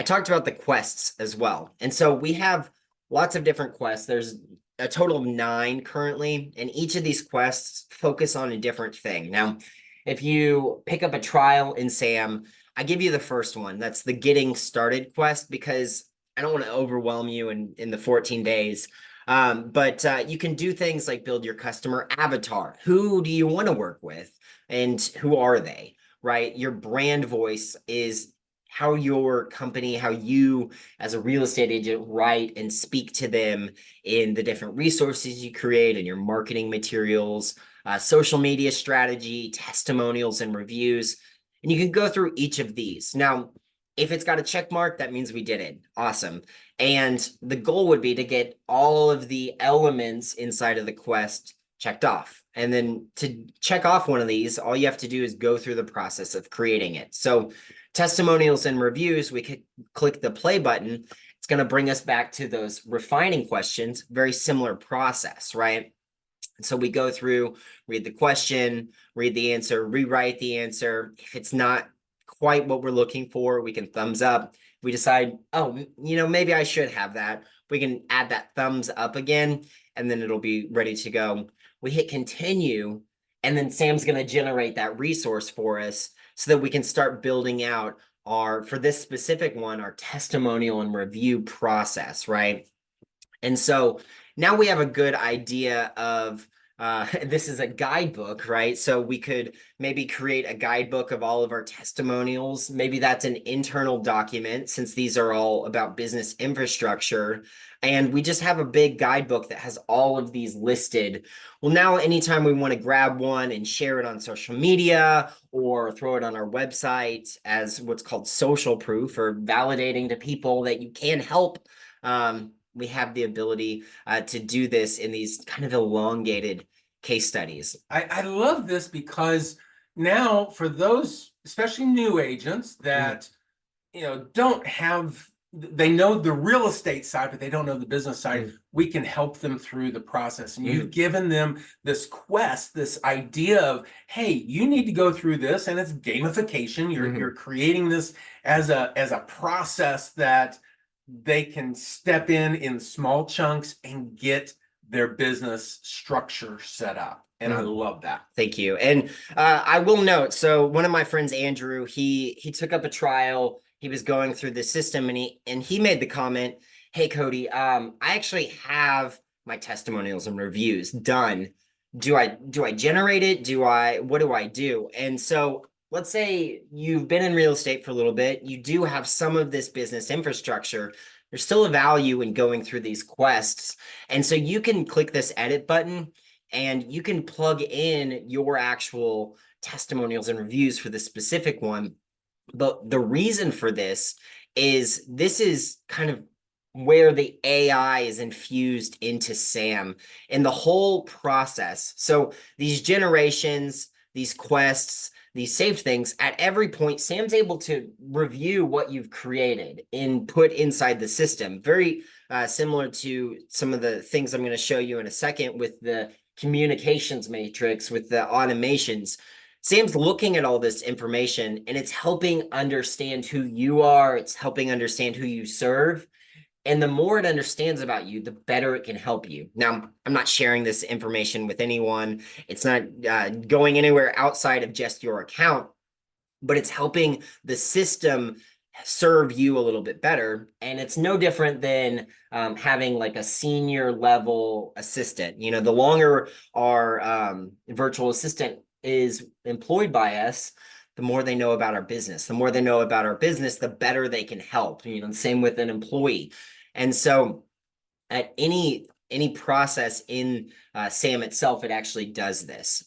talked about the quests as well. And so we have lots of different quests. There's a total of 9 currently, and each of these quests focus on a different thing. Now, if you pick up a trial in SAM, I give you the first one. That's the getting started quest, because I don't want to overwhelm you in the 14 days. But you can do things like build your customer avatar. Who do you want to work with? And who are they, right? Your brand voice is how your company, how you as a real estate agent write and speak to them in the different resources you create and your marketing materials, social media strategy, testimonials, and reviews. And you can go through each of these. Now, if it's got a check mark, that means we did it. Awesome. And the goal would be to get all of the elements inside of the quest checked off. And then to check off one of these, all you have to do is go through the process of creating it. So testimonials and reviews, we could click the play button. It's going to bring us back to those refining questions, very similar process, right? So we go through, read the question, read the answer, rewrite the answer. If it's not quite what we're looking for, we can thumbs up. If we decide, oh, maybe I should have that, we can add that thumbs up again, and then it'll be ready to go. We hit continue, and then Sam's going to generate that resource for us so that we can start building out for this specific one, our testimonial and review process, right? And so now we have a good idea of this is a guidebook, right? So we could maybe create a guidebook of all of our testimonials. Maybe that's an internal document, since these are all about business infrastructure. And we just have a big guidebook that has all of these listed. Well, now anytime we want to grab one and share it on social media or throw it on our website as what's called social proof, or validating to people that you can help, we have the ability to do this in these kind of elongated case studies. I love this, because now for those, especially new agents that, don't have, they know the real estate side, but they don't know the business side, we can help them through the process. And you've given them this quest, this idea of, hey, you need to go through this, and it's gamification. You're creating this as a process that they can step in small chunks and get their business structure set up. And I love that. Thank you. And I will note, so one of my friends, Andrew, he took up a trial. He was going through the system, and he made the comment, hey, Cody, I actually have my testimonials and reviews done. Do I generate it? What do I do? And so let's say you've been in real estate for a little bit. You do have some of this business infrastructure. There's still a value in going through these quests. And so you can click this edit button, and you can plug in your actual testimonials and reviews for the specific one. But the reason for this is kind of where the AI is infused into SAM and the whole process. So these generations, these quests, these saved things, at every point, Sam's able to review what you've created and put inside the system. Very similar to some of the things I'm going to show you in a second with the communications matrix, with the automations. Sam's looking at all this information, and it's helping understand who you are. It's helping understand who you serve. And the more it understands about you, the better it can help you. Now, I'm not sharing this information with anyone. It's not going anywhere outside of just your account, but it's helping the system serve you a little bit better. And it's no different than having like a senior level assistant. The longer our virtual assistant is employed by us, the more they know about our business. The more they know about our business, the better they can help. The same with an employee. And so at any process in SAM itself, it actually does this.